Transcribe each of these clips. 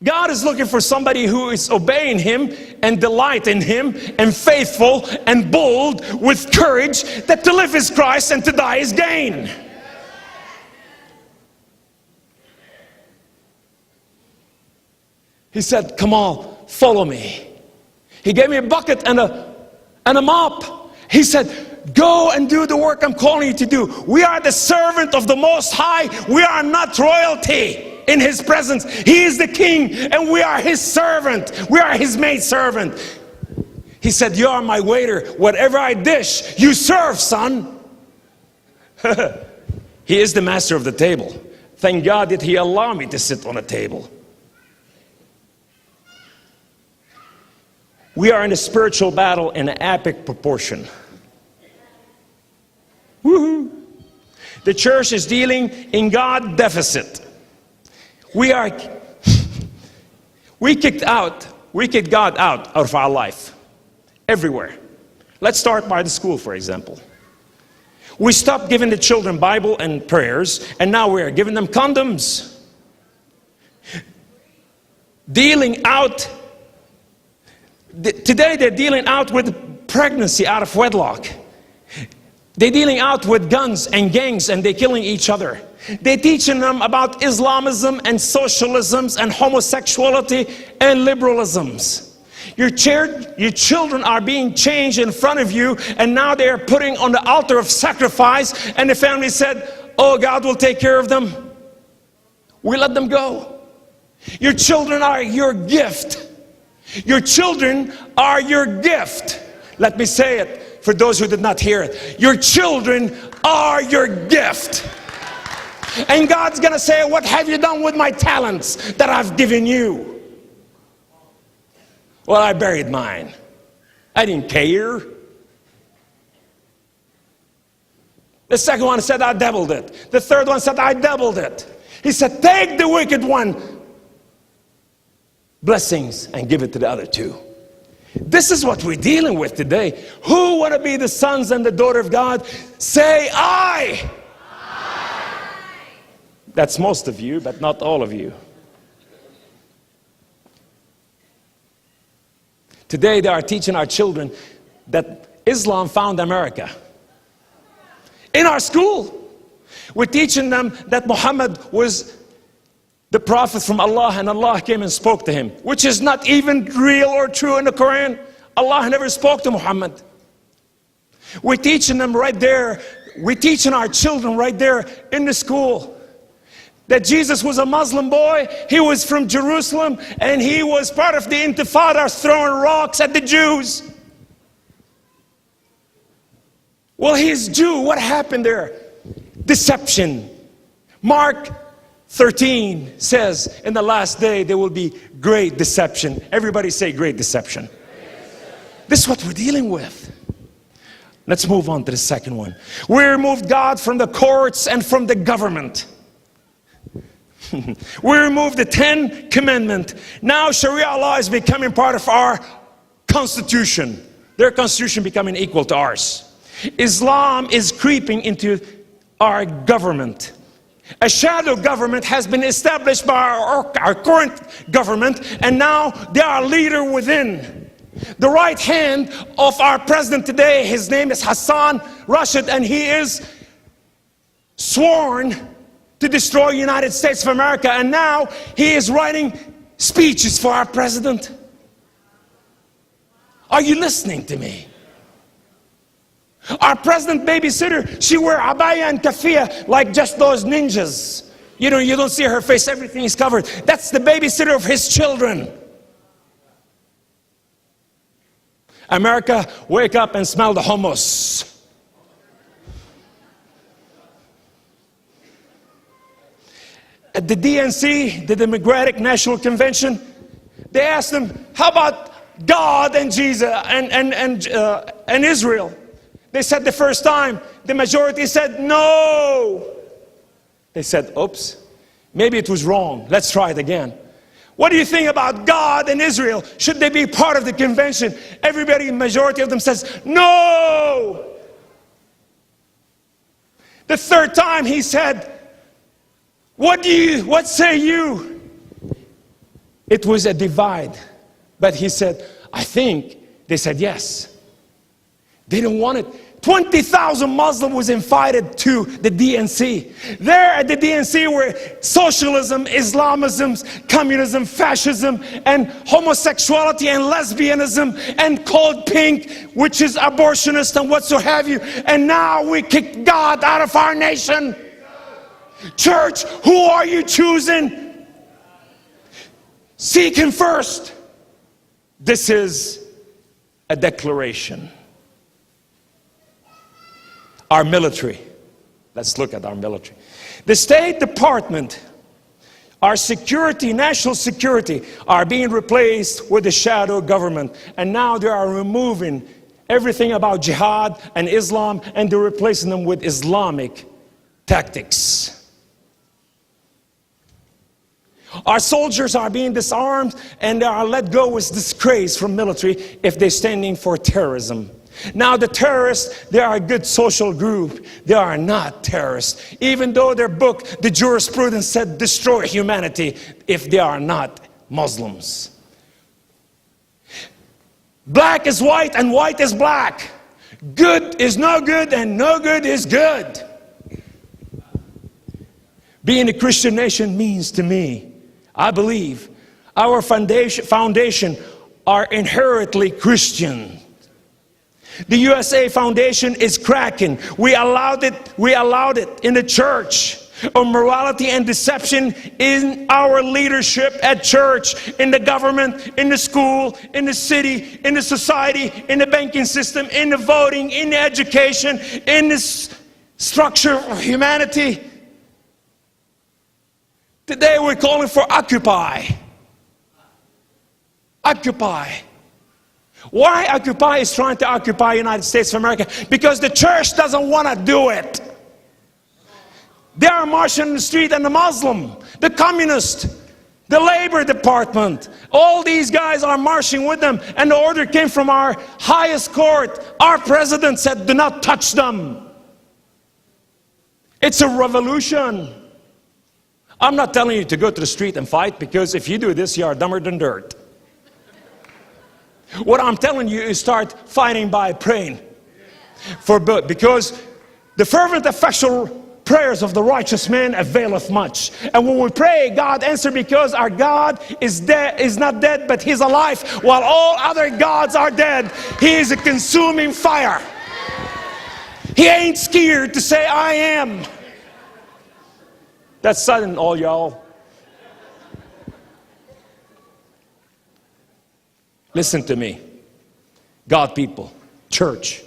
God is looking for somebody who is obeying Him and delight in Him and faithful and bold with courage, that to live is Christ and to die is gain. He said, come on, follow me. He gave me a bucket and a mop. He said, go and do the work I'm calling you to do. We are the servant of the Most High. We are not royalty in His presence. He is the King and we are His servant. We are His maid servant. He said, you are my waiter. Whatever I dish, you serve, son. He is the master of the table. Thank God that He allowed me to sit on a table. We are in a spiritual battle in an epic proportion. Woohoo! The church is dealing in God deficit. We kicked God out of our life. Everywhere. Let's start by the school, for example. We stopped giving the children Bible and prayers, and now we are giving them condoms. Dealing out. Today they're dealing out with pregnancy out of wedlock. They're dealing out with guns and gangs, and they're killing each other. They're teaching them about Islamism and socialisms and homosexuality and liberalisms. Your children are being changed in front of you, and now they are putting on the altar of sacrifice, and the family said, oh, God will take care of them. We let them go. Your children are your gift. Your children are your gift. Let me say it for those who did not hear it. Your children are your gift. And God's going to say, what have you done with my talents that I've given you? Well, I buried mine. I didn't care. The second one said, I doubled it. The third one said, I doubled it. He said, take the wicked one blessings and give it to the other two. This is what we're dealing with today. Who want to be the sons and the daughter of God? Say, I. That's most of you, but not all of you. Today they are teaching our children that Islam found America. In our school, we're teaching them that Muhammad was the prophet from Allah, and Allah came and spoke to him, which is not even real or true in the Quran. Allah never spoke to Muhammad. We're teaching them right there, we're teaching our children right there in the school that Jesus was a Muslim boy. He was from Jerusalem, and he was part of the Intifada, throwing rocks at the Jews. Well, he's Jew. What happened there? Deception. Mark 13 says, in the last day there will be great deception. Everybody say great deception. This is what we're dealing with. Let's move on to the second one. We removed God from the courts and from the government. We removed the 10 Commandments. Now Sharia law is becoming part of our constitution. Their constitution becoming equal to ours. Islam is creeping into our government. A shadow government has been established by our current government, and now they are leader within. The right hand of our president today, his name is Hassan Rashid, and he is sworn to destroy the United States of America, and now he is writing speeches for our president. Are you listening to me? Our president babysitter, she wear abaya and kafia like just those ninjas. You know, you don't see her face, everything is covered. That's the babysitter of his children. America, wake up and smell the hummus. At the DNC, the Democratic National Convention, they asked them, how about God and Jesus and Israel? They said the first time, the majority said no. They said, oops, maybe it was wrong. Let's try it again. What do you think about God and Israel? Should they be part of the convention? Everybody, majority of them says, no. The third time he said, what say you? it was a divide. But he said, I think, they said yes. They didn't want it. 20,000 Muslims was invited to the DNC. There at the DNC were socialism, Islamism, communism, fascism, and homosexuality and lesbianism and cold pink, which is abortionist and whatsoever have you. And now we kick God out of our nation. Church, who are you choosing? Seek Him first. This is a declaration. Our military. Let's look at our military. The State Department, our security, national security, are being replaced with the shadow government. And now they are removing everything about jihad and Islam, and they're replacing them with Islamic tactics. Our soldiers are being disarmed and they are let go with disgrace from military if they're standing for terrorism. Now the terrorists, they are a good social group. They are not terrorists. Even though their book, the jurisprudence said destroy humanity if they are not Muslims. Black is white and white is black. Good is no good and no good is good. Being a Christian nation means to me, I believe, our foundation are inherently Christian. The USA Foundation is cracking. We allowed it in the church. Immorality and deception in our leadership at church, in the government, in the school, in the city, in the society, in the banking system, in the voting, in the education, in this structure of humanity. Today we're calling for Occupy. Occupy. Why Occupy is trying to occupy the United States of America? Because the church doesn't want to do it. They are marching in the street, and the Muslim, the communist, the Labor Department, all these guys are marching with them, and the order came from our highest court. Our president said, do not touch them. It's a revolution. I'm not telling you to go to the street and fight, because if you do this, you are dumber than dirt. What I'm telling you is start fighting by praying for good, because the fervent effectual prayers of the righteous man availeth much. And when we pray, God answers, because our God is not dead, but He's alive, while all other gods are dead. He is a consuming fire. He ain't scared to say, I am. That's sudden, all y'all. Listen to me, God people, church.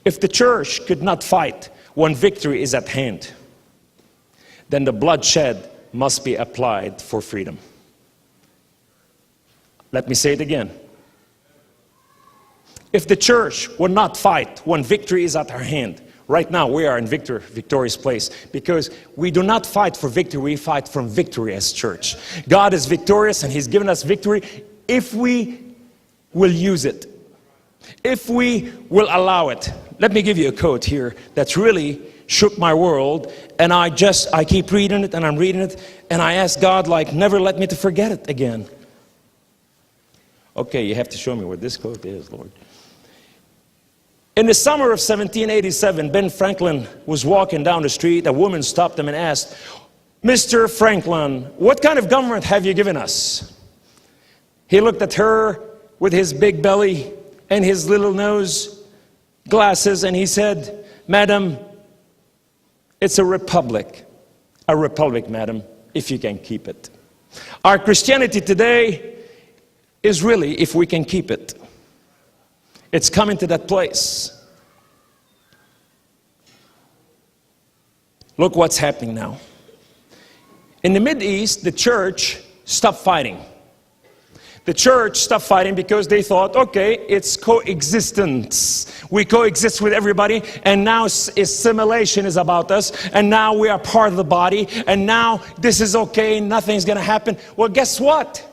If the church could not fight when victory is at hand, then the bloodshed must be applied for freedom. Let me say it again. If the church would not fight when victory is at our hand, right now we are in victorious place, because we do not fight for victory, we fight from victory as church. God is victorious and He's given us victory if we will use it, if we will allow it. Let me give you a quote here that's really shook my world, and I keep reading it and I'm reading it, and I ask God, like, never let me to forget it again. Okay, you have to show me what this quote is, Lord. In the summer of 1787, Ben Franklin was walking down the street. A woman stopped him and asked, Mr. Franklin, what kind of government have you given us? He looked at her with his big belly and his little nose glasses, and he said, Madam, it's a republic, madam, if you can keep it. Our Christianity today is really if we can keep it. It's coming to that place. Look what's happening now. In the Mideast, the church stopped fighting. The church stopped fighting because they thought, okay, it's coexistence. We coexist with everybody, and now assimilation is about us, and now we are part of the body, and now this is okay, nothing's going to happen. Well, guess what?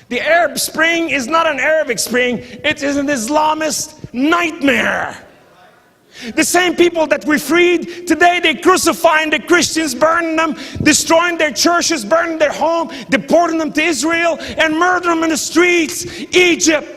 The Arab Spring is not an Arabic Spring. It is an Islamist nightmare. The same people that we freed, today they crucifying the Christians, burning them, destroying their churches, burning their home, deporting them to Israel, and murdering them in the streets. Egypt